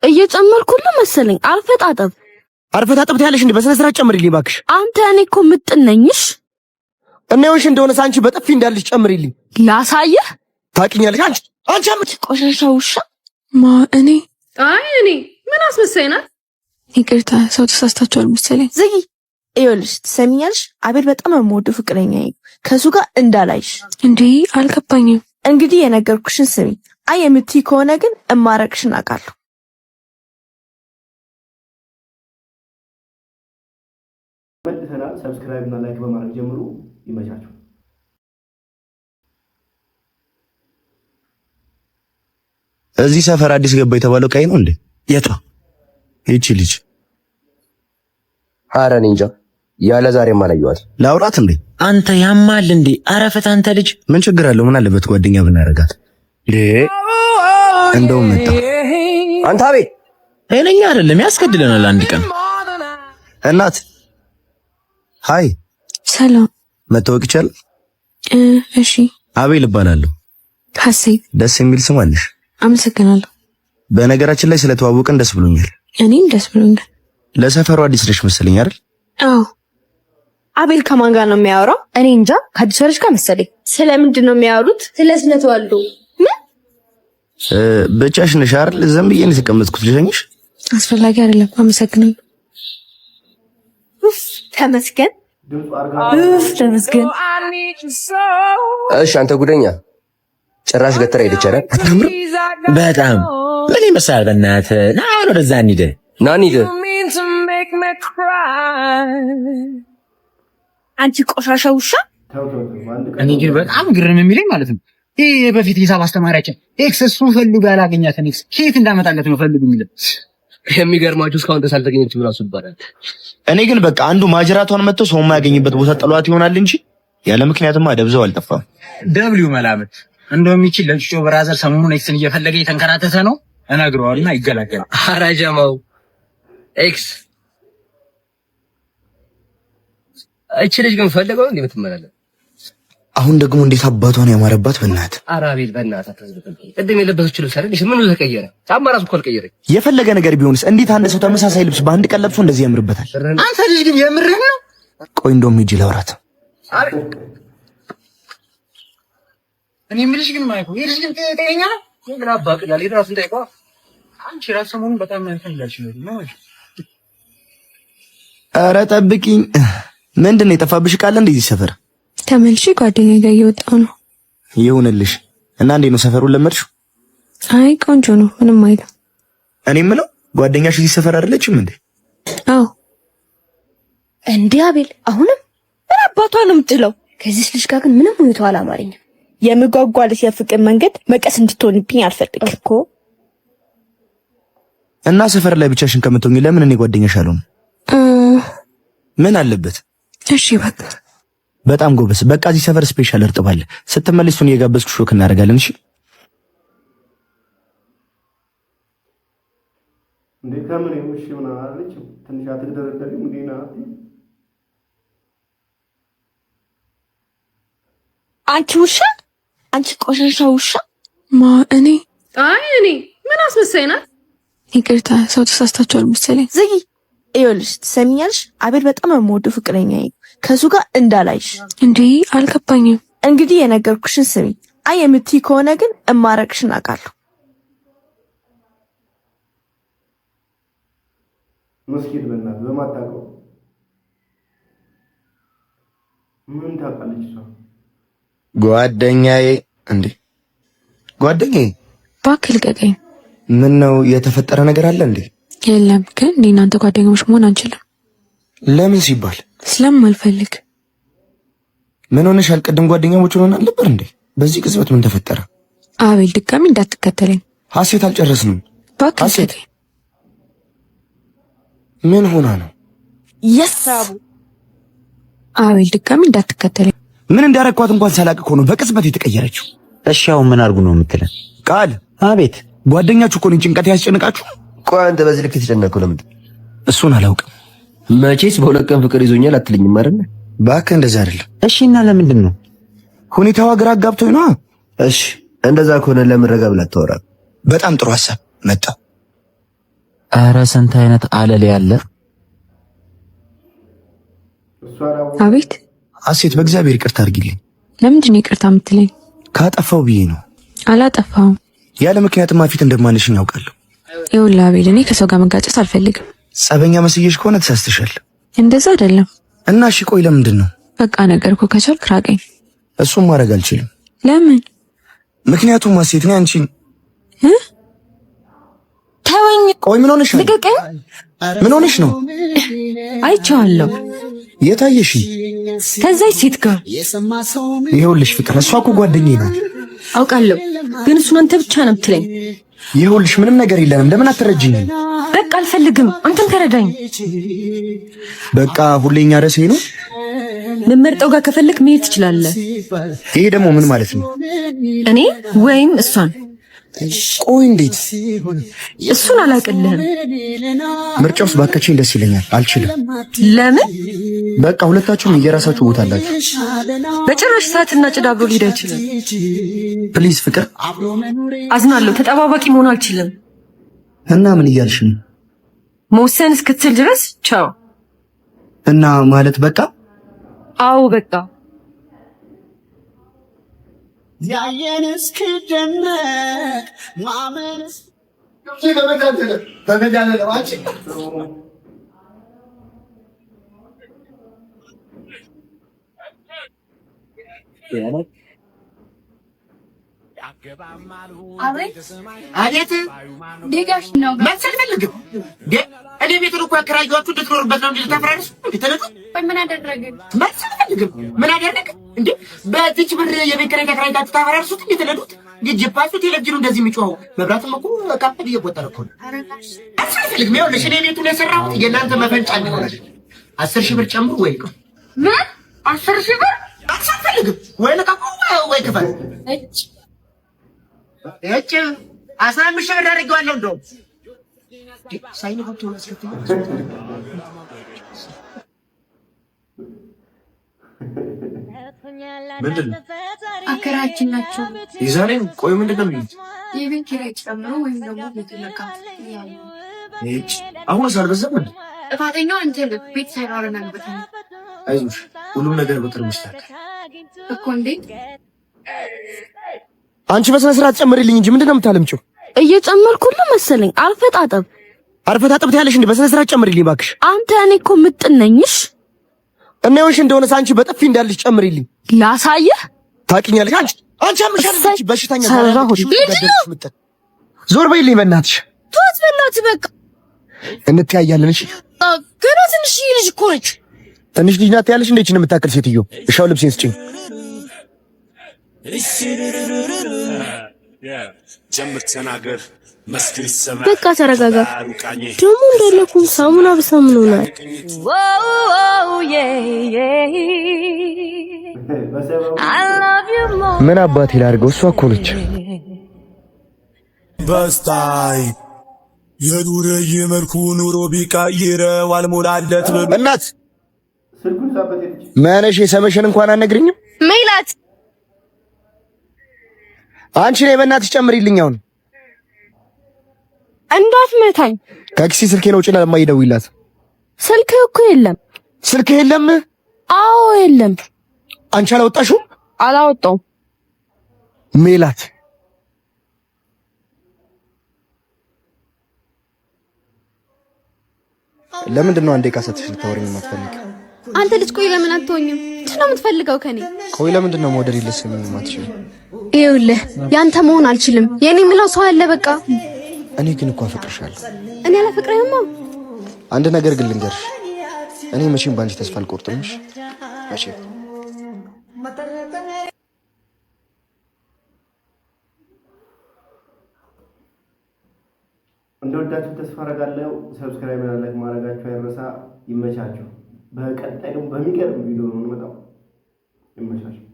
እየጨመርኩልህ መሰለኝ። አርፈጣጠብ ትያለሽ እንዴ? በስነ ስርዓት ጨምሪልኝ እባክሽ። አንተ እኔ እኮ ምጥን ነኝሽ እና ይኸውልሽ እንደሆነ አንቺ በጥፊ እንዳልሽ ጨምሪልኝ። ላሳየህ። ታውቂኛለሽ አንቺ አምጪ ቆሻሻ ውሻ። እኔ ምን አስመሳይ ናት? ይቅርታ ሰው ተሳስታችኋል መሰለኝ። ዝጊ። ይኸውልሽ ትሰሚኛለሽ? አቤል በጣም የምወደው ፍቅረኛዬ፣ ከሱ ጋር እንዳላይሽ። እንዴ አልገባኝም። እንግዲህ የነገርኩሽን ስሚ። አይ የምትይ ከሆነ ግን እማረቅሽን አውቃለሁ። መልሰናል። ሰብስክራይብ እና ላይክ በማድረግ ጀምሩ። ይመቻችሁ። እዚህ ሰፈር አዲስ ገባ የተባለው ቀይ ነው እንዴ? የቷ? ይቺ ልጅ? ኧረ እኔ እንጃ። ያለ ዛሬም አላየኋት። ላውራት እንዴ? አንተ ያማል እንዴ? አረፈት አንተ ልጅ። ምን ችግር አለው? ምን አለበት ጓደኛ ብናረጋት? እንደውም መጣ። አንተ አቤት። ኃይለኛ አይደለም ያስገድለናል አንድ ቀን። እናት ሃይ። ሰላም። መታወቅ ይቻላል? እሺ። አቤል እባላለሁ። ሀሴት። ደስ የሚል ስም አለሽ። አመሰግናለሁ። በነገራችን ላይ ስለተዋወቅን ደስ ብሎኛል። እኔም ደስ ብሎኛል። ለሰፈሩ አዲስ ነሽ መሰለኝ አይደል? አዎ። አቤል ከማን ጋር ነው የሚያወራው? እኔ እንጃ። ከአዲስ ወረሽ ጋር መሰለኝ። ስለምንድን ነው የሚያወሩት? ስለተዋልዶ። ብቻሽ ነሽ አይደል? ዝም ብዬ ነው የተቀመጥኩት። ልሸኝሽ? አስፈላጊ አይደለም። አመሰግናለሁ። ተመስገን። እሺ አንተ ጉደኛ ጭራሽ ገተራ ሄደች አይደል? አታምር? በጣም ምን ይመስላል? በእናትህ ና አሁን ወደዛ እንሂድ። ና እንሂድ። አንቺ ቆሻሻ ውሻ። እኔ ግን በጣም ግርም የሚለኝ ማለት ነው ይሄ በፊት ሂሳብ አስተማሪያችን ኤክስ እሱን ፈልጉ ያላገኛትን ኤክስ ከየት እንዳመጣለት ነው ፈልጉ የሚለው። የሚገርማችሁ እስካሁን ድረስ አልተገኘችም ብላሱ ይባላል። እኔ ግን በቃ አንዱ ማጅራቷን መጥቶ ሰው የማያገኝበት ቦታ ጥሏት ይሆናል እንጂ ያለ ምክንያትማ ደብዘው አልጠፋም። ደብሊው መላምት እንደውም ይቺ ለጭጮ ብራዘር ሰሞኑን ኤክስን እየፈለገ እየተንከራተተ ነው እነግረዋልና ይገላገላል። ኧረ ጀማው ኤክስ እቺ ልጅ ግን ፈልገው እንዴ የምትመላለስ። አሁን ደግሞ እንዴት አባቷን ያማረባት በእናት። ኧረ አቤል በእናትህ አትዝብኝ። ቅድም የለበሰችው ልብስ አይደል? ምን ተቀየረ? ጫማ ራሱ እኮ አልቀየረኝ። የፈለገ ነገር ቢሆንስ እንዴት አንድ ሰው ተመሳሳይ ልብስ በአንድ ቀን ለብሶ እንደዚህ ያምርበታል? አንተ ልጅ ግን የምርህ ነው? ቆይ እንደውም ሂጂ ላውራት። እኔ የምልሽ ግን ማይኮ ይሄ ልጅ ግን ጤነኛ ነው? ግን አባቅላል ራሱ እንዳይቋ አንቺ ራስ ሰሞኑን በጣም ያንፈልጋልሽ ነው። ኧረ ጠብቂኝ። ምንድን ነው የጠፋብሽ ቃል እንደዚህ ሰፈር? ተመልሼ ጓደኛዬ ጋር እየወጣሁ ነው። ይሁንልሽ። እና እንዴት ነው ሰፈሩን ለመድሽው? አይ ቆንጆ ነው፣ ምንም አይልም። እኔ የምለው ጓደኛሽ እዚህ ሰፈር አይደለችም እንዴ? አዎ። እንዴ አቤል አሁንም ምን አባቷ ነው የምትለው? ከዚህ ልጅ ጋር ግን ምንም ሁኔታው አላማረኝም። የምጓጓለት የፍቅር መንገድ መቀስ እንድትሆንብኝ አልፈልግም እኮ። እና ሰፈር ላይ ብቻሽን ከምትሆኚ ለምን እኔ ጓደኛሽ አልሆንም? ምን አለበት? እሺ በቃ በጣም ጎበስ። በቃ እዚህ ሰፈር ስፔሻል እርጥብ አለ። ስትመለስ እሱን እየጋበዝኩ ሾክ እናደርጋለን። እሺ እንዴ ከምን ይሁን? እሺ ምን አለች? ትንሽ አትደረደሪም እንዴ? ናት አንቺ ውሻ፣ አንቺ ቆሻሻ ውሻ። እኔ ምን አስመሳይ ናት? ይቅርታ ሰው ተሳስታችኋል መሰለኝ። ዝጊ። ይኸውልሽ ትሰሚኛለሽ? አቤል በጣም የምወደው ፍቅረኛዬ፣ ከሱ ጋር እንዳላይሽ። እንዴ አልገባኝም። እንግዲህ የነገርኩሽን ስሚ። አይ የምትይ ከሆነ ግን እማረቅሽን አውቃለሁ። መስኪን በእናትህ በማታውቀው ምን ታውቃለች እሷ? ጓደኛዬ እንዴ ጓደኛዬ፣ እባክህ ልቀቀኝ። ምን ነው የተፈጠረ ነገር አለ እንዴ? የለም ግን እኔ እናንተ ጓደኛሞች መሆን አንችልም። ለምን ሲባል? ስለማልፈልግ። ምን ሆነሻል? ቅድም ጓደኛሞች ሆነን አልነበር እንዴ? በዚህ ቅጽበት ምን ተፈጠረ? አቤል ድጋሚ እንዳትከተለኝ። ሀሴት አልጨረስንም። እባክህ ሀሴት ምን ሆና ነው? የሳቡ አቤል ድጋሚ እንዳትከተለኝ። ምን እንዳረኳት እንኳን ሳላቅ እኮ ነው በቅጽበት የተቀየረችው። እሺ አሁን ምን አድርጉ ነው የምትለን? ቃል አቤት። ጓደኛችሁ እኮ ነው ጭንቀት ያስጨንቃችሁ። ቆይ አንተ በዚህ ልክ የተጨነቀው ለምንድን? እሱን አላውቅም። መቼስ በሁለት ቀን ፍቅር ይዞኛል አትልኝም አይደል? እባክህ እንደዛ አይደለም። እሺ እና ለምንድን ነው? ሁኔታዋ ግራ አጋብቶኝ ነው። እሺ እንደዛ ከሆነ ለምን ረጋ ብላ አታወራም? በጣም ጥሩ ሐሳብ መጣ። ኧረ ስንት አይነት አለል ያለ። አቤት አሴት በእግዚአብሔር ይቅርታ አድርጊልኝ። ለምንድን ነው ይቅርታ የምትለኝ? ካጠፋው ብዬ ነው። አላጠፋሁም። ያለ ምክንያትማ ፊት እንደማንሽኝ ያውቃለሁ። ይኸውልህ አቤል፣ እኔ ከሰው ጋር መጋጨት አልፈልግም። ጸበኛ መስየሽ ከሆነ ተሳስተሻል። እንደዛ አይደለም። እና እሺ ቆይ ለምንድን ነው? በቃ ነገርኩ፣ ከቻልክ ራቀኝ። እሱም ማድረግ አልችልም። ለምን? ምክንያቱም አሴት ነኝ አንቺን ተወኝ። ቆይ ምን ሆነሽ ነው? ልቀቀኝ። ምን ሆነሽ ነው? አይቼዋለሁ። የታየሽ? ከዛች ሴት ጋር። ይኸውልሽ ፍቅር፣ እሷ እኮ ጓደኛዬ ናት። አውቃለሁ፣ ግን እሱን አንተ ብቻ ነው የምትለኝ። ይኸውልሽ ምንም ነገር የለንም። ለምን አትረጅኝም? በቃ አልፈልግም። አንተም ተረዳኝ። በቃ ሁሌኛ ረሴ ነው። ልመርጠው ጋር ከፈለክ መሄድ ትችላለህ። ይሄ ደግሞ ምን ማለት ነው? እኔ ወይም እሷን? ቆይ እንዴት? እሱን አላውቅልህም። ምርጫ ውስጥ ባከችኝ ደስ ይለኛል። አልችልም። ለምን? በቃ ሁለታችሁም የራሳችሁ ቦታ አላችሁ። በጭራሽ ሰዓትና ጭድ አብሮ ሊሄድ አይችልም። ፕሊዝ ፍቅር፣ አዝናለሁ። ተጠባባቂ መሆን አልችልም። እና ምን እያልሽ ነው? መወሰን እስክትችል ድረስ ቻው። እና ማለት በቃ? አዎ በቃ። ያየን እስክደነቅ ማመን አቤት ዲጋሽ ነው መሰል ፈልግም እኔ ቤቱን እኮ ያከራየኋችሁ እንድትኖርበት ነው እንጂ ልታፈራርሱ እንድትነዱ። ምን አደረገ? መሰል ፈልግም ምን አደረገ እንዴ? በዚች ብር የቤት ኪራይ ተከራይታችሁ ታፈራርሱት እንድትነዱት። ጅፓሱ ቴሌቪዥኑ እንደዚህ የሚጮኸው መብራትም እኮ ካምፕል እየቆጠረ እኮ ነው። መሰል ፈልግም ይኸውልሽ፣ እኔ ቤቱን የሰራሁት የእናንተ መፈንጫ እንዲሆን 10 ሺህ ብር ጨምሩ ወይ ነው። ምን 10 ሺህ ብር? መሰል ፈልግም ወይ ልቀቁ ወይ ክፈል። እጭ 15 ሺህ ብር አድርጌዋለሁ። እንደውም ሳይነካቱ አስከፍተው ምንድን ነው? አከራችን ናቸው። የዛሬን ቆይ ምንድን ነው የሚሉት? የቤት ኪራይ ጨምሮ ወይም ደግሞ ቤት ለካት ያው አሁን አልበዛም እንዴ? ጥፋተኛው አንተ ነህ። ቤት ሳይኖረን አንበታ። አይዞሽ ሁሉም ነገር በቅርብ ይስተካከል እኮ። እንዴት? አንቺ በስነ ስርዓት ጨምሪልኝ እንጂ ምንድን ነው የምታለምጪው? እየጨመርኩልህ መሰለኝ። አልፈጣጠብ አርፈታጠብ ትያለሽ እንዴ? በስነ ስርዓት ጨምሪልኝ እባክሽ። አንተ እኔ እኮ ምጥን ነኝሽ። እና ይኸውልሽ እንደሆነ አንቺ በጥፊ እንዳልሽ ጨምሪልኝ። ላሳየህ። ታውቂኛለሽ አንቺ አምሻለሽ በሽተኛ ሰራሁሽ። ዞር በይልኝ በእናትሽ። ተወት በእናትህ በቃ እንተያያለን። እሺ ገና ትንሽ ልጅ እኮ ነች። ትንሽ ልጅ ናት ያለሽ እንዴ? እቺን የምታክል ሴትዮ። እሻው ልብሴን ስጪኝ። ጀምር ተናገር መስክር ይሰማ። በቃ ተረጋጋ። ደግሞ እንደለኩም ሳሙና በሳሙና ነው። ምን አባቴ ላድርገው? እሷ እኮ ነች። በስታይ የዱር የመልኩ ኑሮ ቢቀይረው አልሞላለት ብሎ እናት ማነሽ? የሰመሽን እንኳን አነግሪኝም። ሜላት አንቺ ነይ በእናትሽ ጨምሪልኝ። አሁን እንዳትመታኝ። ከኪሲ ስልኬን ውጪ ለማይ ደውይላት። ስልክ እኮ የለም። ስልክ የለም? አዎ የለም። አንቺ አላወጣሽው? አላወጣውም። ሜላት ለምንድን ነው አንዴ ቃሰትሽ ልታወሪኝ የማትፈልጊው? አንተ ልጅ ቆይ ለምን አትሆኝም? ምንድን ነው የምትፈልገው ከኔ? ቆይ ለምንድን ነው መውደድ ይልስኝ የማትችይው? ይኸውልህ ያንተ መሆን አልችልም። የኔ የሚለው ሰው አለ በቃ። እኔ ግን እኮ አፈቅርሻለሁ። እኔ አላፈቅርህማ። አንድ ነገር ግን ልንገርሽ፣ እኔ መቼም ባንቺ ተስፋ አልቆርጥም። መቼም እንደወዳችሁ ተስፋ አደርጋለሁ። ሰብስክራይብ እና ላይክ ማድረጋችሁ አይረሳ። ይመቻችሁ። በቀጣይ ደግሞ በሚገርም ቪዲዮ ነው የምንመጣው። ይመቻችሁ።